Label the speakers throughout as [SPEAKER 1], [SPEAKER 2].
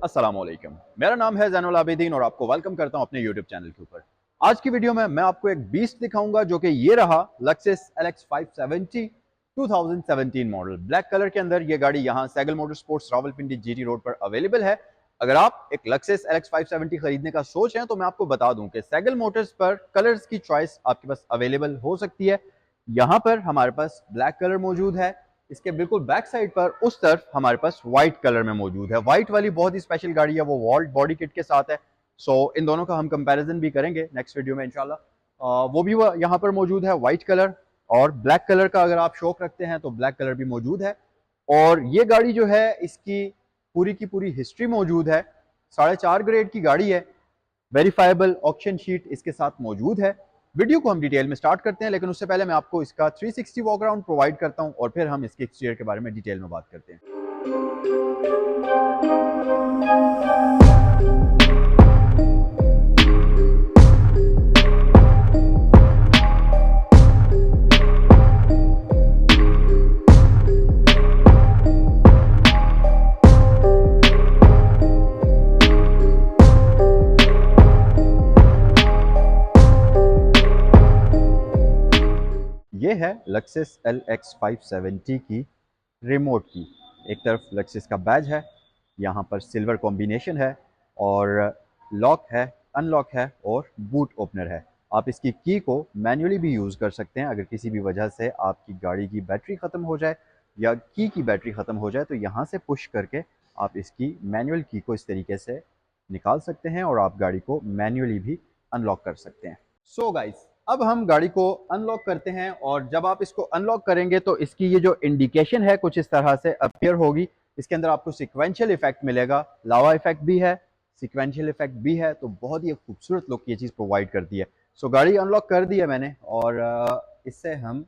[SPEAKER 1] अस्सलाम वालेकुम। मेरा नाम है ज़ैनुल आबिदीन और आपको वेलकम करता हूं अपने यूट्यूब चैनल के ऊपर। आज की वीडियो में मैं आपको एक बीस्ट दिखाऊंगा जो कि ये रहा Lexus LX 570 2017 model. Black colour के अंदर ये गाड़ी यहाँ Sehgal motor sports Rawalpindi GT road पर अवेलेबल है। अगर आप एक लक्सिस LX 570 खरीदने का सोच हैं तो मैं आपको बता दूं कि सैगल मोटर्स पर कलर्स की चॉइस आपके पास अवेलेबल हो सकती है। यहाँ पर हमारे पास ब्लैक कलर मौजूद है, इसके बिल्कुल बैक साइड पर उस तरफ हमारे पास व्हाइट कलर में मौजूद है। व्हाइट वाली बहुत ही स्पेशल गाड़ी है, वो वॉल्ट बॉडी किट के साथ है। सो इन दोनों का हम कंपैरिजन भी करेंगे नेक्स्ट वीडियो में इंशाल्लाह। वो भी यहाँ पर मौजूद है व्हाइट कलर, और ब्लैक कलर का अगर आप शौक रखते हैं तो ब्लैक कलर भी मौजूद है। और ये गाड़ी जो है इसकी पूरी की पूरी हिस्ट्री मौजूद है। 4.5 ग्रेड की गाड़ी है, वेरीफाइबल ऑक्शन शीट इसके साथ मौजूद है। वीडियो को हम डिटेल में स्टार्ट करते हैं, लेकिन उससे पहले मैं आपको इसका 360 वॉक अराउंड प्रोवाइड करता हूं और फिर हम इसके एक्सटीरियर के बारे में डिटेल में बात करते हैं। ये है लक्सिस LX 570 की रिमोट की। एक तरफ लक्सिस का बैज है, यहाँ पर सिल्वर कॉम्बिनेशन है और लॉक है, अनलॉक है और बूट ओपनर है। आप इसकी की को मैन्युअली भी यूज़ कर सकते हैं। अगर किसी भी वजह से आपकी गाड़ी की बैटरी ख़त्म हो जाए या की बैटरी ख़त्म हो जाए तो यहाँ से पुश करके आप इसकी मैनुअल की को इस तरीके से निकाल सकते हैं और आप गाड़ी को मैन्युअली भी अनलॉक कर सकते हैं। सो गाइस, अब हम गाड़ी को अनलॉक करते हैं और जब आप इसको अनलॉक करेंगे तो इसकी ये जो इंडिकेशन है कुछ इस तरह से अपीयर होगी। इसके अंदर आपको सिक्वेंशियल इफेक्ट मिलेगा, लावा इफेक्ट भी है, सिक्वेंशियल इफेक्ट भी है, तो बहुत ही खूबसूरत लुक ये चीज़ प्रोवाइड करती है। सो गाड़ी अनलॉक कर दी है मैंने और इससे हम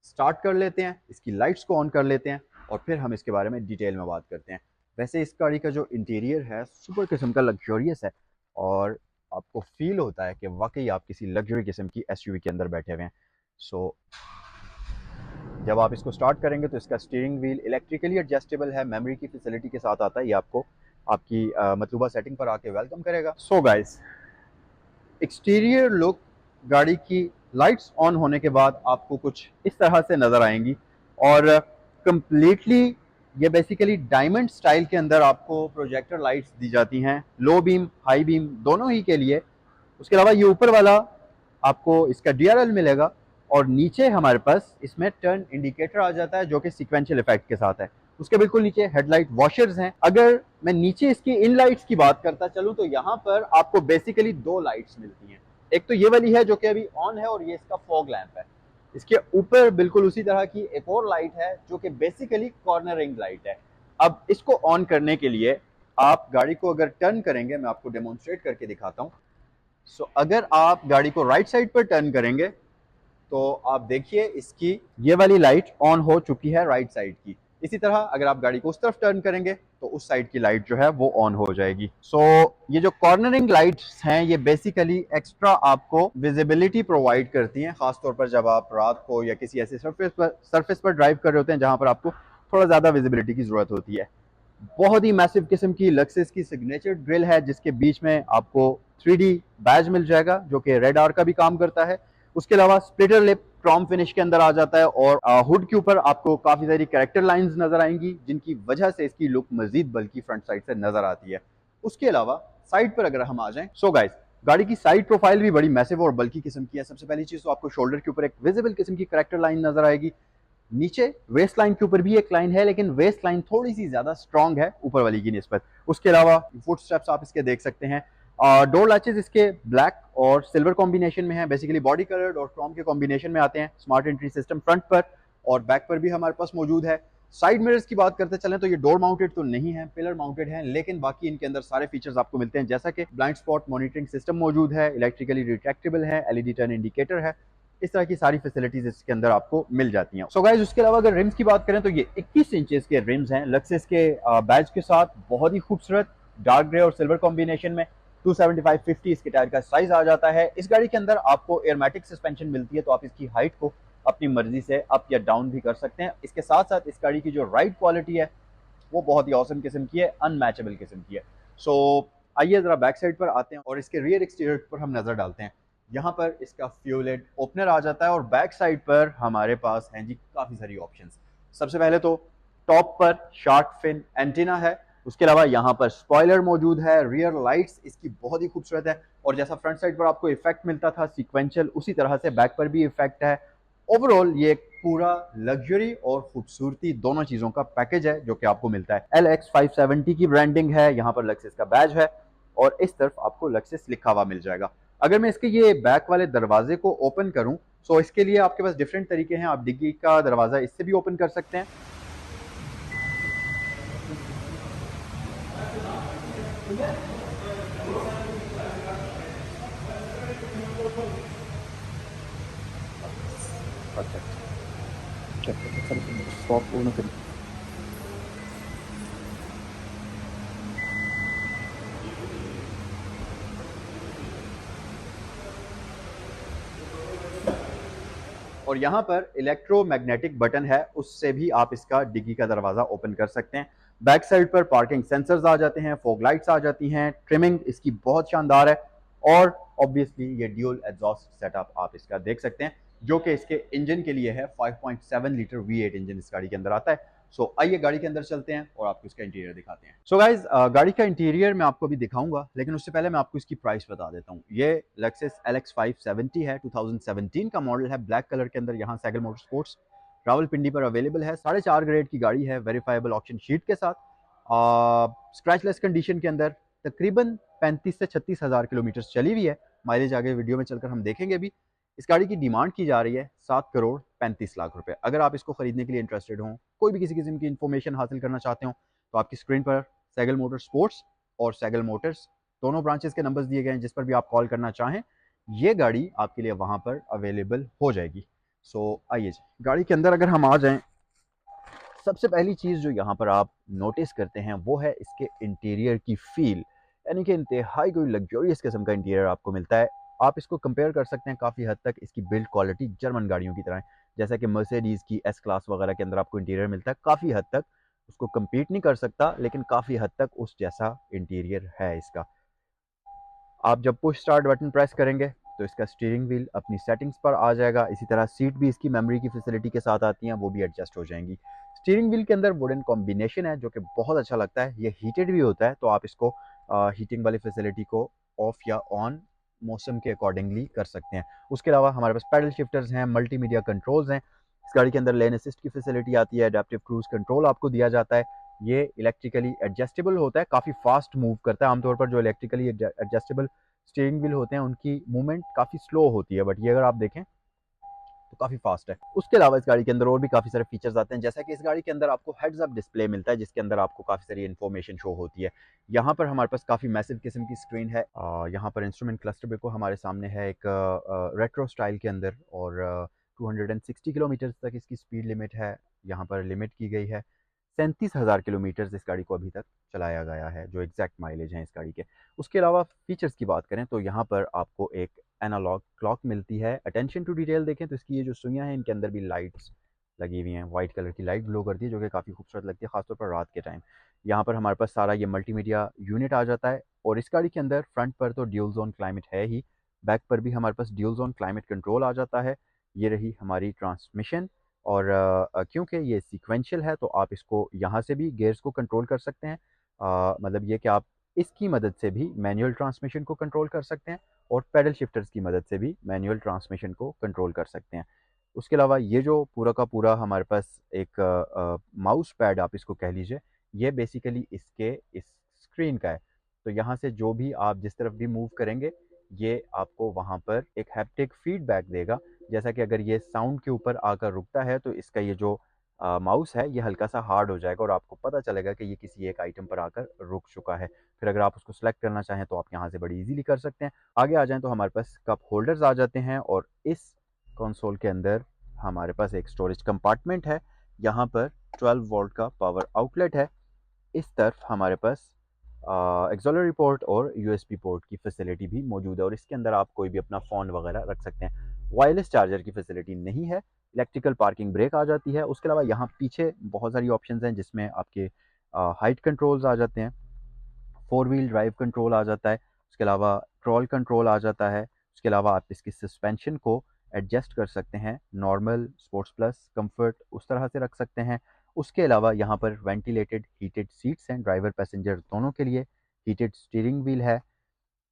[SPEAKER 1] स्टार्ट कर लेते हैं, इसकी लाइट्स को ऑन कर लेते हैं और फिर हम इसके बारे में डिटेल में बात करते हैं। वैसे इस गाड़ी का जो इंटीरियर है सुपर किस्म का लग्जरियस है और आपको फील होता है कि वाकई आप किसी लग्जरी किस्म की एसयूवी के अंदर बैठे हुए हैं। सो जब आप इसको स्टार्ट करेंगे तो इसका स्टीयरिंग व्हील इलेक्ट्रिकली एडजस्टेबल है, मेमोरी की फैसिलिटी के साथ आता है। ये आपको आपकी मतलूबा सेटिंग पर आके वेलकम करेगा। सो गाइस, एक्सटीरियर लुक गाड़ी की लाइट्स ऑन होने के बाद आपको कुछ इस तरह से नज़र आएंगी और कंप्लीटली ये बेसिकली डायमंड स्टाइल के अंदर आपको प्रोजेक्टर लाइट्स दी जाती हैं, लो बीम हाई बीम दोनों ही के लिए। उसके अलावा ये ऊपर वाला आपको इसका DRL मिलेगा और नीचे हमारे पास इसमें टर्न इंडिकेटर आ जाता है जो कि सीक्वेंशियल इफेक्ट के साथ है। उसके बिल्कुल नीचे हेडलाइट वॉशर्स हैं। अगर मैं नीचे इसकी इन लाइट्स की बात करता चलूं तो यहाँ पर आपको बेसिकली दो लाइट्स मिलती हैं। एक तो ये वाली है जो कि अभी ऑन है और ये इसका फॉग लैंप है। इसके ऊपर बिल्कुल उसी तरह की एक और लाइट है जो कि बेसिकली कॉर्नरिंग लाइट है। अब इसको ऑन करने के लिए आप गाड़ी को अगर टर्न करेंगे, मैं आपको डेमोन्स्ट्रेट करके दिखाता हूँ। सो अगर आप गाड़ी को राइट साइड पर टर्न करेंगे तो आप देखिए इसकी ये वाली लाइट ऑन हो चुकी है राइट साइड की। इसी तरह अगर आप गाड़ी को उस तरफ टर्न करेंगे तो उस साइड की लाइट जो है वो ऑन हो जाएगी। सो ये जो कॉर्नरिंग लाइट्स हैं ये बेसिकली एक्स्ट्रा आपको विजिबिलिटी प्रोवाइड करती हैं, खासतौर पर जब आप रात को या किसी ऐसे सरफेस पर ड्राइव कर रहे होते हैं जहां पर आपको थोड़ा ज़्यादा विजिबिलिटी की ज़रूरत होती है। बहुत ही मैसिव किस्म की लक्सिस की सिग्नेचर ग्रिल है जिसके बीच में आपको 3D बैज मिल जाएगा जो कि रेडार का भी काम करता है। उसके अलावा स्प्लिटर लिप क्रोम फिनिश के अंदर आ जाता है और हुड के ऊपर आपको काफी सारी कैरेक्टर लाइंस नजर आएंगी जिनकी वजह से इसकी लुक मजीद बल्कि फ्रंट साइड से नजर आती है। उसके अलावा साइड पर अगर हम आ जाएं, सो गाइस, गाड़ी की साइड प्रोफाइल भी बड़ी मैसिव और बल्कि किस्म की है। सबसे पहली चीज तो आपको शोल्डर के ऊपर एक विजिबल किस्म की कैरेक्टर लाइन नजर आएगी। नीचे वेस्ट लाइन के ऊपर भी एक लाइन है, लेकिन वेस्ट लाइन थोड़ी सी ज्यादा स्ट्रांग है ऊपर वाली की निस्बत। उसके अलावा फुट स्टेप्स आप इसके देख सकते हैं। डोर लैचेस इसके ब्लैक और सिल्वर कॉम्बिनेशन में है, बेसिकली बॉडी कलर्ड और क्रोम के कॉम्बिनेशन में आते हैं। स्मार्ट एंट्री सिस्टम फ्रंट पर और बैक पर भी हमारे पास मौजूद है। साइड मिरर्स की बात करते चलें तो ये डोर माउंटेड तो नहीं है, पिलर माउंटेड है, लेकिन बाकी इनके अंदर सारे फीचर्स आपको मिलते हैं, जैसा कि ब्लाइंड स्पॉट मॉनिटरिंग सिस्टम मौजूद है, इलेक्ट्रिकली रिट्रैक्टेबल है, LED टर्न इंडिकेटर है। इस तरह की सारी फैसिलिटीज इसके अंदर आपको मिल जाती हैं। सो गाइस, उसके अलावा अगर रिम्स की बात करें तो ये 21 इंचेस के रिम्स हैं लक्सिस के बैज के साथ, बहुत ही खूबसूरत डार्क ग्रे और सिल्वर कॉम्बिनेशन में। 275/50 इसके टायर का साइज आ जाता है। इस गाड़ी के अंदर आपको एयरमैटिक सस्पेंशन मिलती है, तो आप इसकी हाइट को अपनी मर्जी से अप या डाउन भी कर सकते हैं। इसके साथ साथ इस गाड़ी की जो राइड क्वालिटी है वो बहुत ही औसम किस्म की है, अनमैचेबल किस्म की है। सो आइए ज़रा बैक साइड पर आते हैं और इसके रियर एक्सटीरियर पर हम नज़र डालते हैं। यहाँ पर इसका फ्यूलेट ओपनर आ जाता है और बैक साइड पर हमारे पास हैं जी काफ़ी सारी ऑप्शंस। सबसे पहले तो टॉप पर शार्क फिन एंटीना है, उसके अलावा यहाँ पर स्पॉइलर मौजूद है, रियर लाइट्स इसकी बहुत ही खूबसूरत है और जैसा फ्रंट साइड पर आपको इफेक्ट मिलता था सीक्वेंशियल, उसी तरह से बैक पर भी इफेक्ट है। ओवरऑल ये एक पूरा लग्जरी और खूबसूरती दोनों चीज़ों का पैकेज है जो कि आपको मिलता है। LX570 की ब्रांडिंग है, यहाँ पर लक्सिस का बैज है और इस तरफ आपको लक्सिस लिखा हुआ मिल जाएगा। अगर मैं इसके ये बैक वाले दरवाजे को ओपन करूं तो इसके लिए आपके पास डिफरेंट तरीके हैं। आप डिग्गी का दरवाजा इससे भी ओपन कर सकते हैं। अच्छा, स्टॉप पूर्ण करिए। और यहाँ पर इलेक्ट्रोमैग्नेटिक बटन है, उससे भी आप इसका डिग्गी का दरवाजा ओपन कर सकते हैं। बैक साइड पर पार्किंग सेंसर्स आ जाते हैं, फॉग लाइट्स आ जाती हैं, ट्रिमिंग इसकी बहुत शानदार है और ऑब्वियसली ये ड्यूल एग्जॉस्ट सेटअप आप इसका देख सकते हैं जो कि इसके इंजन के लिए है। 5.7 लीटर V8 इंजन इस गाड़ी के अंदर आता है। आइए गाड़ी के अंदर चलते हैं और आपको इसका इंटीरियर दिखाते हैं। गाइज गाड़ी का इंटीरियर मैं आपको अभी दिखाऊंगा, लेकिन उससे पहले मैं आपको इसकी प्राइस बता देता हूँ। ये लेक्सिस LX570 है, 2017 का मॉडल है, ब्लैक कलर के अंदर। यहाँ सैगल मोटर स्पोर्ट्स रावलपिंडी पर अवेलेबल है। 4.5 ग्रेड की गाड़ी है, वेरीफाइबल ऑक्शन शीट के साथ, स्क्रैचलेस कंडीशन के अंदर। तकरीबन 35 से 36 हज़ार किलोमीटर चली हुई है। माइलेज आगे वीडियो में चलकर हम देखेंगे भी। इस गाड़ी की डिमांड की जा रही है 7 करोड़ 35 लाख रुपए। अगर आप इसको खरीदने के लिए इंटरेस्टेड हो, कोई भी किसी किस्म की इन्फॉर्मेशन हासिल करना चाहते हो, तो आपकी स्क्रीन पर सैगल मोटर स्पोर्ट्स और सैगल मोटर्स दोनों ब्रांचेस के नंबर्स दिए गए हैं, जिस पर भी आप कॉल करना चाहें ये गाड़ी आपके लिए वहां पर अवेलेबल हो जाएगी। आइए गाड़ी के अंदर अगर हम आ जाएं, सबसे पहली चीज़ जो यहाँ पर आप नोटिस करते हैं वो है इसके इंटीरियर की फील, यानी कि इंतहाई कोई लग्जरियस किस्म का इंटीरियर आपको मिलता है। आप इसको कंपेयर कर सकते हैं काफ़ी हद तक इसकी बिल्ड क्वालिटी जर्मन गाड़ियों की तरह है, जैसा कि मर्सिडीज़ की एस क्लास वगैरह के अंदर आपको इंटीरियर मिलता है। काफ़ी हद तक उसको कम्पीट नहीं कर सकता, लेकिन काफ़ी हद तक उस जैसा इंटीरियर है इसका। आप जब पुश स्टार्ट बटन प्रेस करेंगे तो इसका स्टीयरिंग व्हील अपनी सेटिंग्स पर आ जाएगा। इसी तरह सीट भी इसकी मेमोरी की फैसिलिटी के साथ आती हैं, वो भी एडजस्ट हो जाएंगी। स्टीयरिंग व्हील के अंदर वुडन कॉम्बिनेशन है जो कि बहुत अच्छा लगता है। ये हीटेड भी होता है, तो आप इसको हीटिंग वाली फैसिलिटी को ऑफ या ऑन मौसम के अकॉर्डिंगली कर सकते हैं। उसके अलावा हमारे पास पैडल शिफ्टर्स हैं, मल्टीमीडिया कंट्रोल्स हैं। इस गाड़ी के अंदर लेन असिस्ट की फैसिलिटी आती है, अडेप्टिव क्रूज कंट्रोल आपको दिया जाता है। ये इलेक्ट्रिकली एडजस्टेबल होता है, काफ़ी फास्ट मूव करता है। आमतौर पर जो इलेक्ट्रिकली एडजस्टेबल स्टीयरिंग व्हील होते हैं उनकी मूवमेंट काफ़ी स्लो होती है, बट ये अगर आप देखें तो काफ़ी फास्ट है। उसके अलावा इस गाड़ी के अंदर और भी काफ़ी सारे फीचर्स आते हैं, जैसा कि इस गाड़ी के अंदर आपको हेड्स अप डिस्प्ले मिलता है, जिसके अंदर आपको काफ़ी सारी इन्फॉर्मेशन शो होती है। यहाँ पर हमारे पास काफ़ी मैसिव किस्म की स्क्रीन है। यहाँ पर इंस्ट्रूमेंट क्लस्टर भी को हमारे सामने है एक रेट्रो स्टाइल के अंदर, और 260 किलोमीटर तक इसकी स्पीड लिमिट है, यहाँ पर लिमिट की गई है। 37,000 किलोमीटर इस गाड़ी को अभी तक चलाया गया है, जो एग्जैक्ट माइलेज है इस गाड़ी के। उसके अलावा फीचर्स की बात करें तो यहाँ पर आपको एक एनालॉग क्लॉक मिलती है। अटेंशन टू डिटेल देखें तो इसकी ये जो सुइयाँ हैं इनके अंदर भी लाइट्स लगी हुई हैं, वाइट कलर की लाइट ग्लो करती है, जो कि काफ़ी खूबसूरत लगती है, खासतौर पर रात के टाइम। यहाँ पर हमारे पास सारा ये मल्टीमीडिया यूनिट आ जाता है। और इस गाड़ी के अंदर फ्रंट पर तो ड्यूल जोन क्लाइमेट है ही, बैक पर भी हमारे पास ड्यूल जोन क्लाइमेट कंट्रोल आ जाता है। ये रही हमारी ट्रांसमिशन। और क्योंकि ये सीक्वेंशियल है तो आप इसको यहाँ से भी गेयर्स को कंट्रोल कर सकते हैं। मतलब ये कि आप इसकी मदद से भी मैनुअल ट्रांसमिशन को कंट्रोल कर सकते हैं और पैडल शिफ्टर्स की मदद से भी मैनुअल ट्रांसमिशन को कंट्रोल कर सकते हैं। उसके अलावा ये जो पूरा का पूरा हमारे पास एक माउस पैड आप इसको कह लीजिए, ये बेसिकली इसके इस स्क्रीन का है। तो यहाँ से जो भी आप जिस तरफ भी मूव करेंगे ये आपको वहाँ पर एक हैप्टिक फीडबैक देगा। जैसा कि अगर ये साउंड के ऊपर आकर रुकता है तो इसका ये जो माउस है ये हल्का सा हार्ड हो जाएगा और आपको पता चलेगा कि ये किसी एक आइटम पर आकर रुक चुका है। फिर अगर आप उसको सेलेक्ट करना चाहें तो आप यहाँ से बड़ी इजीली कर सकते हैं। आगे आ जाएं तो हमारे पास कप होल्डर्स आ जाते हैं और इस कंसोल के अंदर हमारे पास एक स्टोरेज कंपार्टमेंट है। यहाँ पर 12 वोल्ट का पावर आउटलेट है। इस तरफ हमारे पास एक्सॉलरी पोर्ट और यूएसबी पोर्ट की फैसिलिटी भी मौजूद है, और इसके अंदर आप कोई भी अपना फ़ोन वगैरह रख सकते हैं। वायरलेस चार्जर की फैसिलिटी नहीं है। इलेक्ट्रिकल पार्किंग ब्रेक आ जाती है। उसके अलावा यहाँ पीछे बहुत सारी ऑप्शंस हैं जिसमें आपके हाइट कंट्रोल्स आ जाते हैं, 4 व्हील ड्राइव कंट्रोल आ जाता है, उसके अलावा ट्रॉल कंट्रोल आ जाता है। उसके अलावा आप इसकी सस्पेंशन को एडजस्ट कर सकते हैं, नॉर्मल, स्पोर्ट्स प्लस, कंफर्ट उस तरह से रख सकते हैं। उसके अलावा यहाँ पर वेंटिलेटेड हीटेड सीट्स हैं ड्राइवर पैसेंजर दोनों के लिए, हीटेड स्टीयरिंग व्हील है,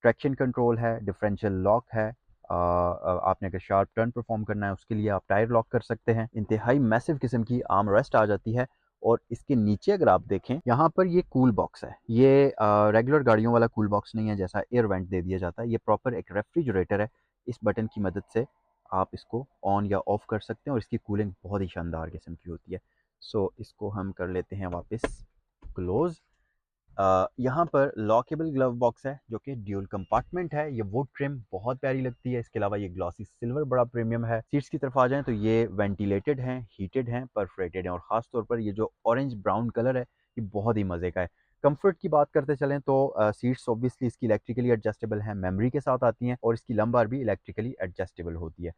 [SPEAKER 1] ट्रैक्शन कंट्रोल है, डिफरेंशियल लॉक है। आपने अगर शार्प टर्न परफॉर्म करना है उसके लिए आप टायर लॉक कर सकते हैं। इंतहाई मैसिव किस्म की आर्म रेस्ट आ जाती है। और इसके नीचे अगर आप देखें, यहाँ पर ये कूल बॉक्स है। ये रेगुलर गाड़ियों वाला कूल बॉक्स नहीं है जैसा एयर वेंट दे दिया जाता है, ये प्रॉपर एक रेफ्रिजरेटर है। इस बटन की मदद से आप इसको ऑन या ऑफ कर सकते हैं और इसकी कूलिंग बहुत ही शानदार किस्म की होती है। सो इसको हम कर लेते हैं वापस क्लोज। यहाँ पर लॉकेबल ग्लव बॉक्स है जो कि ड्यूल कंपार्टमेंट है। ये वुड ट्रिम बहुत प्यारी लगती है। इसके अलावा ये ग्लॉसी सिल्वर बड़ा प्रीमियम है। सीट्स की तरफ आ जाएं तो ये वेंटिलेटेड हैं, हीटेड हैं, परफोरेटेड हैं और ख़ास तौर पर ये जो ऑरेंज ब्राउन कलर है ये बहुत ही मज़े का है। कंफर्ट की बात करते चलें तो सीट्स ऑब्वियसली इसकी इलेक्ट्रिकली एडजस्टेबल हैं, मेमोरी के साथ आती हैं और इसकी लंबार भी इलेक्ट्रिकली एडजस्टेबल होती है।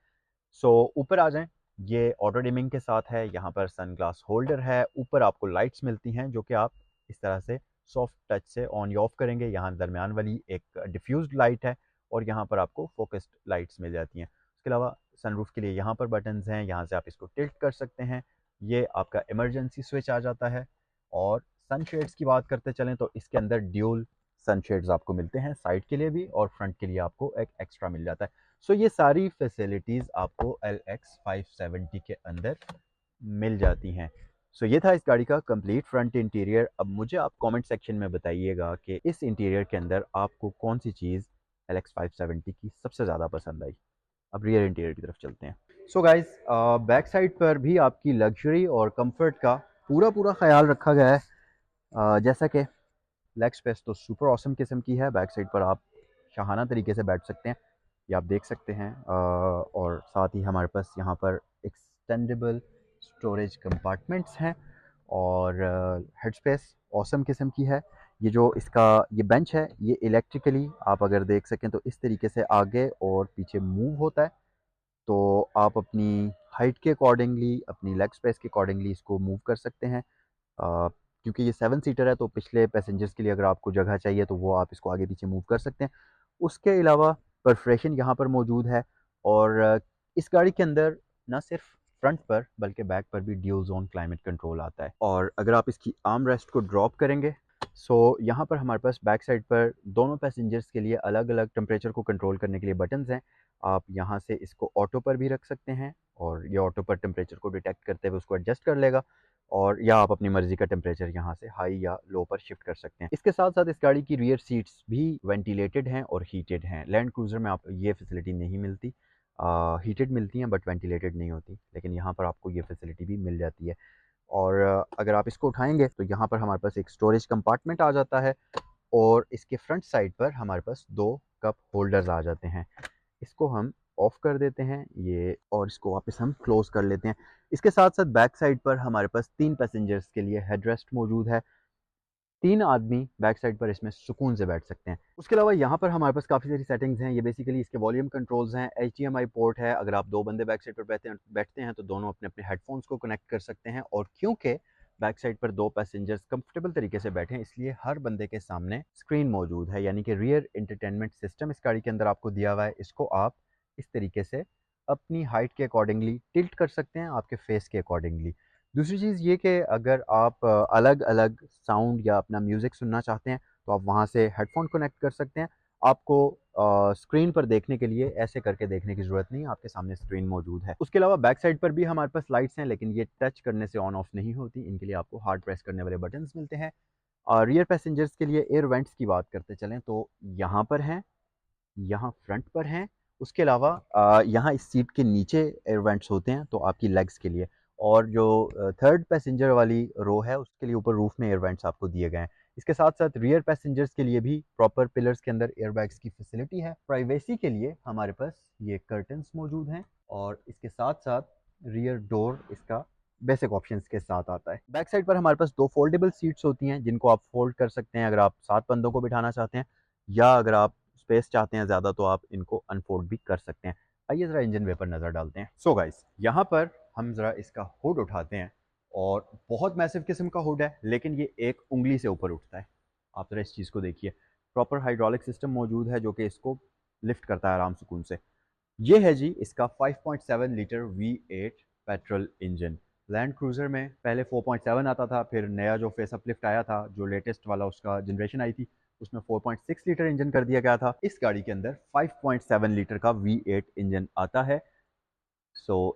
[SPEAKER 1] सो ऊपर आ जाएं, ये ऑटो डिमिंग के साथ है। यहाँ पर सन ग्लास होल्डर है। ऊपर आपको लाइट्स मिलती हैं जो कि आप इस तरह से सॉफ्ट टच से ऑन या ऑफ करेंगे। यहाँ दरमियान वाली एक डिफ्यूज्ड लाइट है और यहाँ पर आपको फोकस्ड लाइट्स मिल जाती हैं। उसके अलावा सनरूफ के लिए यहाँ पर बटन्स हैं, यहाँ से आप इसको टिल्ट कर सकते हैं। ये आपका इमरजेंसी स्विच आ जाता है। और सनशेड्स की बात करते चलें तो इसके अंदर ड्यूल सनशेड्स आपको मिलते हैं, साइड के लिए भी और फ्रंट के लिए आपको एक एक्स्ट्रा मिल जाता है। सो ये सारी फैसिलिटीज़ आपको LX570 के अंदर मिल जाती हैं। सो ये था इस गाड़ी का कंप्लीट फ्रंट इंटीरियर। अब मुझे आप कमेंट सेक्शन में बताइएगा कि इस इंटीरियर के अंदर आपको कौन सी चीज़ LX570 की सबसे ज़्यादा पसंद आई। अब रियर इंटीरियर की तरफ चलते हैं। सो गाइज, बैक साइड पर भी आपकी लग्जरी और कंफर्ट का पूरा पूरा ख्याल रखा गया है। जैसा कि लेग स्पेस तो सुपर ऑसम किस्म की है। बैक साइड पर आप शाहाना तरीके से बैठ सकते हैं, ये आप देख सकते हैं। और साथ ही हमारे पास यहाँ पर एक्सटेंडेबल स्टोरेज कंपार्टमेंट्स हैं और हेड स्पेस ऑसम किस्म की है। ये जो इसका ये बेंच है ये इलेक्ट्रिकली आप अगर देख सकें तो इस तरीके से आगे और पीछे मूव होता है। तो आप अपनी हाइट के अकॉर्डिंगली, अपनी लेग स्पेस के अकॉर्डिंगली इसको मूव कर सकते हैं। क्योंकि ये 7 सीटर है तो पिछले पैसेंजर्स के लिए अगर आपको जगह चाहिए तो वो आप इसको आगे पीछे मूव कर सकते हैं। उसके अलावा परफोरेशन यहाँ पर मौजूद है। और इस गाड़ी के अंदर ना सिर्फ फ्रंट पर बल्कि बैक पर भी ड्यूल जोन क्लाइमेट कंट्रोल आता है। और अगर आप इसकी आर्म रेस्ट को ड्रॉप करेंगे सो यहाँ पर हमारे पास बैक साइड पर दोनों पैसेंजर्स के लिए अलग अलग टेम्परेचर को कंट्रोल करने के लिए बटन्स हैं। आप यहाँ से इसको ऑटो पर भी रख सकते हैं और ये ऑटो पर टेम्परेचर को डिटेक्ट करते हुए उसको एडजस्ट कर लेगा। और या आप अपनी मर्ज़ी का टेम्परेचर यहाँ से हाई या लो पर शिफ्ट कर सकते हैं। इसके साथ साथ इस गाड़ी की रियर सीट्स भी वेंटिलेटेड हैं और हीटेड हैं। लैंड क्रूज़र में आप ये फैसिलिटी नहीं मिलती, हीटेड मिलती हैं बट वेंटिलेटेड नहीं होती, लेकिन यहाँ पर आपको ये फैसिलिटी भी मिल जाती है। और अगर आप इसको उठाएंगे तो यहाँ पर हमारे पास एक स्टोरेज कंपार्टमेंट आ जाता है और इसके फ्रंट साइड पर हमारे पास 2 कप होल्डर्स आ जाते हैं। इसको हम ऑफ कर देते हैं ये और इसको वापस हम क्लोज कर लेते हैं। इसके साथ साथ बैक साइड पर हमारे पास 3 पैसेंजर्स के लिए हेडरेस्ट मौजूद है। 3 आदमी बैक साइड पर इसमें सुकून से बैठ सकते हैं। उसके अलावा यहाँ पर हमारे पास काफ़ी सारी सेटिंग्स हैं। ये बेसिकली इसके वॉल्यूम कंट्रोल्स हैं, HDMI पोर्ट है। अगर आप 2 बंदे बैक साइड पर बैठते हैं तो दोनों अपने अपने हेडफोन्स को कनेक्ट कर सकते हैं। और क्योंकि बैक साइड पर 2 पैसेंजर्स कंफर्टेबल तरीके से बैठें इसलिए हर बंदे के सामने स्क्रीन मौजूद है, यानी कि रियर एंटरटेनमेंट सिस्टम इस गाड़ी के अंदर आपको दिया हुआ है। इसको आप इस तरीके से अपनी हाइट के अकॉर्डिंगली टिल्ट कर सकते हैं, आपके फेस के अकॉर्डिंगली। दूसरी चीज़ ये कि अगर आप अलग अलग साउंड या अपना म्यूज़िक सुनना चाहते हैं तो आप वहाँ से हेडफोन कनेक्ट कर सकते हैं। आपको स्क्रीन पर देखने के लिए ऐसे करके देखने की ज़रूरत नहीं, आपके सामने स्क्रीन मौजूद है। उसके अलावा बैक साइड पर भी हमारे पास लाइट्स हैं, लेकिन ये टच करने से ऑन ऑफ नहीं होती, इनके लिए आपको हार्ड प्रेस करने वाले बटन्स मिलते हैं। रियर पैसेंजर्स के लिए एयर वेंट्स की बात करते चलें तो यहाँ पर हैं, यहाँ फ्रंट पर हैं। उसके अलावा यहाँ इस सीट के नीचे एयर वेंट्स होते हैं तो आपकी लेग्स के लिए। और जो थर्ड पैसेंजर वाली रो है उसके लिए ऊपर रूफ में एयर वेंट्स आपको दिए गए हैं। इसके साथ साथ रियर पैसेंजर्स के लिए भी प्रॉपर पिलर्स के अंदर एयरबैग्स की फैसिलिटी है। प्राइवेसी के लिए हमारे पास ये कर्टन्स मौजूद हैं और इसके साथ साथ रियर डोर इसका बेसिक ऑप्शंस के साथ आता है। बैक साइड पर हमारे पास 2 फोल्डेबल सीट्स होती हैं जिनको आप फोल्ड कर सकते हैं अगर आप 7 बंदों को बिठाना चाहते हैं, या अगर आप स्पेस चाहते हैं ज़्यादा तो आप इनको अनफोल्ड भी कर सकते हैं। आइए ज़रा इंजन वे पर नज़र डालते हैं। सो गाइस, यहाँ पर हम ज़रा इसका हुड उठाते हैं और बहुत मैसिव किस्म का हुड है, लेकिन ये एक उंगली से ऊपर उठता है। आप जरा इस चीज़ को देखिए, प्रॉपर हाइड्रोलिक सिस्टम मौजूद है जो कि इसको लिफ्ट करता है आराम सुकून से। ये है जी इसका 5.7 litre V8 petrol engine. Land cruiser में पहले 4.7 आता था, फिर नया जो फेस अपलिफ्ट आया था, जो लेटेस्ट वाला उसका जनरेशन आई थी, उसमें 4.6 लीटर इंजन कर दिया गया था। इस गाड़ी के अंदर 5.7 लीटर का V8 इंजन आता है।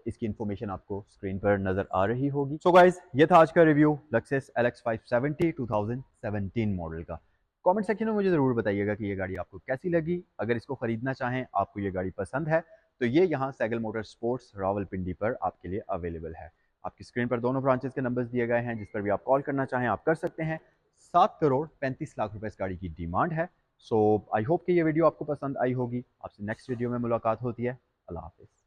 [SPEAKER 1] इसकी इन्फॉर्मेशन आपको स्क्रीन पर नजर आ रही होगी। गाइज, ये था आज का रिव्यू लक्सेस LX 570 2017 मॉडल का। कमेंट सेक्शन में मुझे ज़रूर बताइएगा कि ये गाड़ी आपको कैसी लगी। अगर इसको ख़रीदना चाहें, आपको ये गाड़ी पसंद है, तो ये यहाँ सैगल मोटर स्पोर्ट्स रावलपिंडी पर आपके लिए अवेलेबल है। आपकी स्क्रीन पर दोनों ब्रांचेस के नंबर्स दिए गए हैं, जिस पर भी आप कॉल करना चाहें आप कर सकते हैं। 7 करोड़ 35 लाख रुपए इस गाड़ी की डिमांड है। आई होप कि ये वीडियो आपको पसंद आई होगी। आपसे नेक्स्ट वीडियो में मुलाकात होती है। अल्लाह हाफिज़।